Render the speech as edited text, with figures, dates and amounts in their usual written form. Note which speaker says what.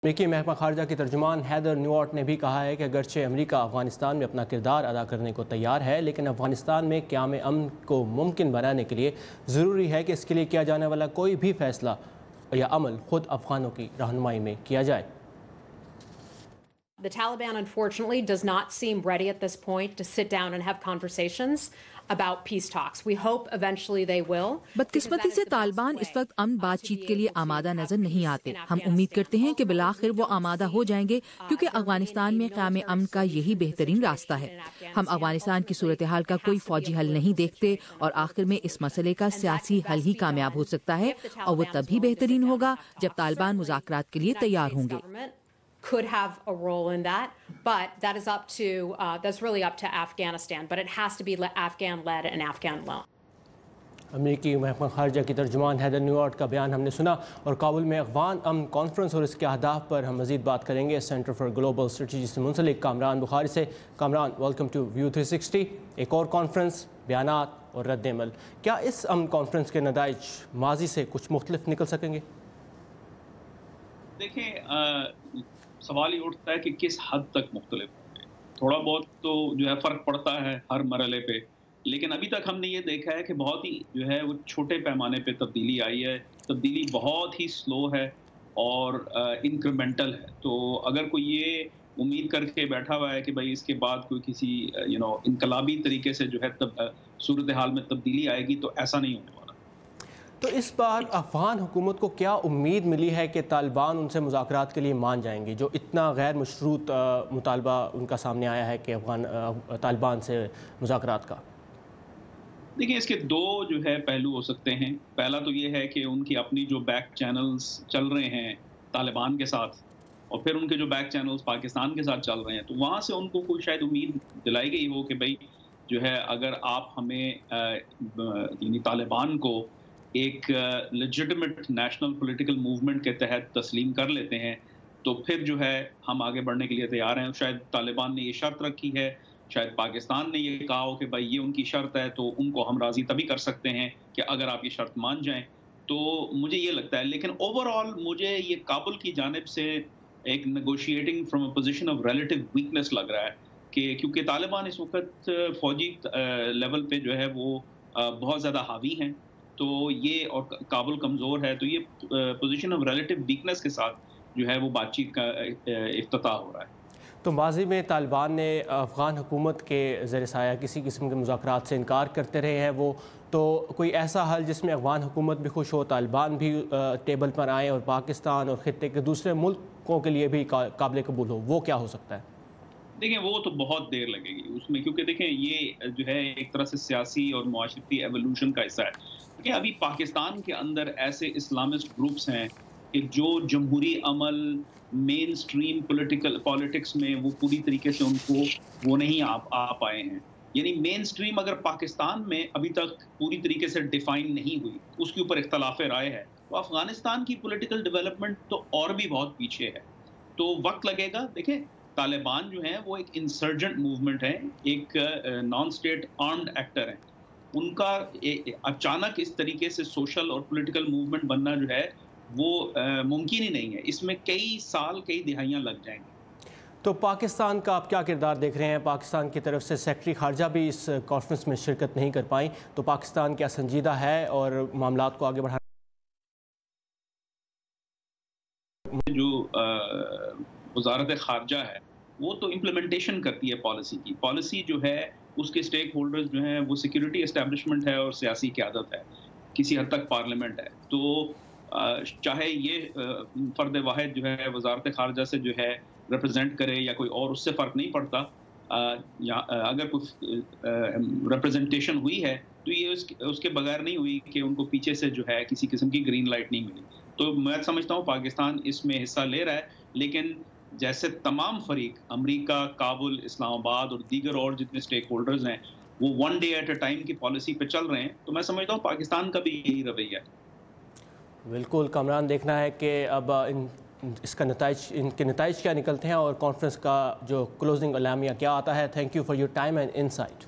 Speaker 1: امریکی محکمہ خارجہ کی ترجمان ہیدر نیوارٹ نے بھی کہا ہے کہ اگرچہ امریکہ افغانستان میں اپنا کردار ادا کرنے کو تیار ہے، لیکن افغانستان میں قیام امن کو ممکن بنانے کے لیے ضروری ہے کہ اس کے لیے کیا جانے والا کوئی بھی فیصلہ یا عمل خود افغانوں کی رہنمائی میں کیا جائے۔
Speaker 2: The Taliban, unfortunately, does not seem ready at this point to sit down and have conversations about peace talks. We hope eventually they will.
Speaker 3: بدقسمتی سے طالبان اس وقت امن بات چیت کے لیے آمادہ نظر نہیں آتے۔ ہم امید کرتے ہیں کہ بالآخر وہ آمادہ ہو جائیں گے، کیونکہ افغانستان میں قیام امن کا یہی بہترین راستہ ہے۔ ہم افغانستان کی صورتحال کا کوئی فوجی حل نہیں دیکھتے، اور آخر میں اس مسئلے کا سیاسی حل ہی کامیاب ہو سکتا ہے، اور وہ تبھی بہترین ہوگا جب طالبان مذاکرات کے لیے تیار ہوں گے۔
Speaker 2: Could have a role in that, but that is that's really up to Afghanistan, but it has to be Afghan-led and Afghan-led.
Speaker 1: امریکی محکمہ خارجہ کی ترجمان ہیدر نیوارٹ کا بیان ہم نے سنا، اور کابل میں افغان امن کانفرنس اور اس کے اہداف پر ہم مزید بات کریں گے سینٹر فار گلوبل اسٹریٹجی سے منسلک کامران بخاری سے۔ Kamran, welcome to view 360۔ ایک اور کانفرنس، بیانات اور رد عمل، کیا اس امن کانفرنس کے نتائج ماضی سے کچھ مختلف نکل سکیں گے؟
Speaker 4: دیکھیں، سوال یہ اٹھتا ہے کہ کس حد تک مختلف ہوں گے۔ تھوڑا بہت تو جو ہے فرق پڑتا ہے ہر مرحلے پہ، لیکن ابھی تک ہم نے یہ دیکھا ہے کہ بہت ہی جو ہے وہ چھوٹے پیمانے پہ تبدیلی آئی ہے۔ تبدیلی بہت ہی سلو ہے اور انکریمنٹل ہے۔ تو اگر کوئی یہ امید کر کے بیٹھا ہوا ہے کہ بھائی اس کے بعد کوئی کسی انقلابی طریقے سے جو ہے صورتحال میں تبدیلی آئے گی، تو ایسا نہیں ہونے والا۔
Speaker 1: تو اس بار افغان حکومت کو کیا امید ملی ہے کہ طالبان ان سے مذاکرات کے لیے مان جائیں گے، جو اتنا غیر مشروط مطالبہ ان کا سامنے آیا ہے کہ طالبان سے مذاکرات کا؟
Speaker 4: دیکھیں، اس کے دو جو ہے پہلو ہو سکتے ہیں۔ پہلا تو یہ ہے کہ ان کی اپنی جو بیک چینلز چل رہے ہیں طالبان کے ساتھ، اور پھر ان کے جو بیک چینلز پاکستان کے ساتھ چل رہے ہیں، تو وہاں سے ان کو کوئی شاید امید دلائی گئی ہو کہ بھائی جو ہے اگر آپ ہمیں یعنی طالبان کو ایک لیجٹمیٹ نیشنل پولیٹیکل موومنٹ کے تحت تسلیم کر لیتے ہیں، تو پھر جو ہے ہم آگے بڑھنے کے لیے تیار ہیں۔ شاید طالبان نے یہ شرط رکھی ہے، شاید پاکستان نے یہ کہا ہو کہ بھائی یہ ان کی شرط ہے، تو ان کو ہم راضی تبھی کر سکتے ہیں کہ اگر آپ یہ شرط مان جائیں۔ تو مجھے یہ لگتا ہے، لیکن اوور آل مجھے یہ کابل کی جانب سے ایک negotiating from a position of relative weakness لگ رہا ہے، کہ کیونکہ طالبان اس وقت فوجی لیول پہ جو ہے وہ بہت زیادہ حاوی ہیں، تو یہ اور کابل کمزور ہے، تو یہ پوزیشن آف ریلیٹو ویکنیس کے ساتھ جو ہے وہ بات چیت کا افتتاح ہو رہا ہے۔
Speaker 1: تو ماضی میں طالبان نے افغان حکومت کے زیر سایہ کسی قسم کے مذاکرات سے انکار کرتے رہے ہیں، وہ تو کوئی ایسا حل جس میں افغان حکومت بھی خوش ہو، طالبان بھی ٹیبل پر آئیں اور پاکستان اور خطے کے دوسرے ملکوں کے لیے بھی قابل قبول ہو، وہ کیا ہو سکتا ہے؟
Speaker 4: دیکھیں، وہ تو بہت دیر لگے گی اس میں، کیونکہ دیکھیں یہ جو ہے ایک طرح سے سیاسی اور معاشرتی ایوولوشن کا حصہ ہے۔ کہ ابھی پاکستان کے اندر ایسے اسلامسٹ گروپس ہیں کہ جو جمہوری عمل مین سٹریم پولیٹکس میں وہ پوری طریقے سے ان کو وہ نہیں آ پائے ہیں۔ یعنی مین سٹریم اگر پاکستان میں ابھی تک پوری طریقے سے ڈیفائن نہیں ہوئی، اس کے اوپر اختلاف رائے ہے، تو افغانستان کی پولیٹیکل ڈیولپمنٹ تو اور بھی بہت پیچھے ہے، تو وقت لگے گا۔ دیکھیں، طالبان جو ہیں وہ ایک انسرجنٹ موومنٹ ہے، ایک نان اسٹیٹ آرمڈ ایکٹر ہیں۔ ان کا اچانک اس طریقے سے سوشل اور پولیٹیکل موومنٹ بننا جو ہے وہ ممکن ہی نہیں ہے، اس میں کئی سال کئی دہائیاں لگ جائیں گی۔
Speaker 1: تو پاکستان کا آپ کیا کردار دیکھ رہے ہیں؟ پاکستان کی طرف سے سیکرٹری خارجہ بھی اس کانفرنس میں شرکت نہیں کر پائیں، تو پاکستان کیا سنجیدہ ہے اور معاملات کو آگے بڑھانے
Speaker 4: جو وزارت خارجہ ہے وہ تو امپلیمنٹیشن کرتی ہے پالیسی کی۔ پالیسی جو ہے اس کے اسٹیک ہولڈرز جو ہیں وہ سیکیورٹی اسٹیبلشمنٹ ہے اور سیاسی قیادت ہے، کسی حد تک پارلیمنٹ ہے۔ تو چاہے یہ فرد واحد جو ہے وزارت خارجہ سے جو ہے ریپرزینٹ کرے یا کوئی اور، اس سے فرق نہیں پڑتا۔ اگر کچھ ریپرزنٹیشن ہوئی ہے تو یہ اس کے بغیر نہیں ہوئی کہ ان کو پیچھے سے جو ہے کسی قسم کی گرین لائٹ نہیں ملی۔ تو میں سمجھتا ہوں پاکستان اس میں حصہ لے رہا ہے، لیکن جیسے تمام فریق امریکہ، کابل، اسلام آباد اور دیگر اور جتنے اسٹیک ہولڈرز ہیں وہ one day at a time کی پالیسی پہ چل رہے ہیں، تو میں سمجھتا ہوں پاکستان کا بھی یہی رویہ ہے۔
Speaker 1: بالکل کامران، دیکھنا ہے کہ اب ان کے نتائج کیا نکلتے ہیں اور کانفرنس کا جو کلوزنگ اعلامیہ کیا آتا ہے۔ Thank you for your time and insight.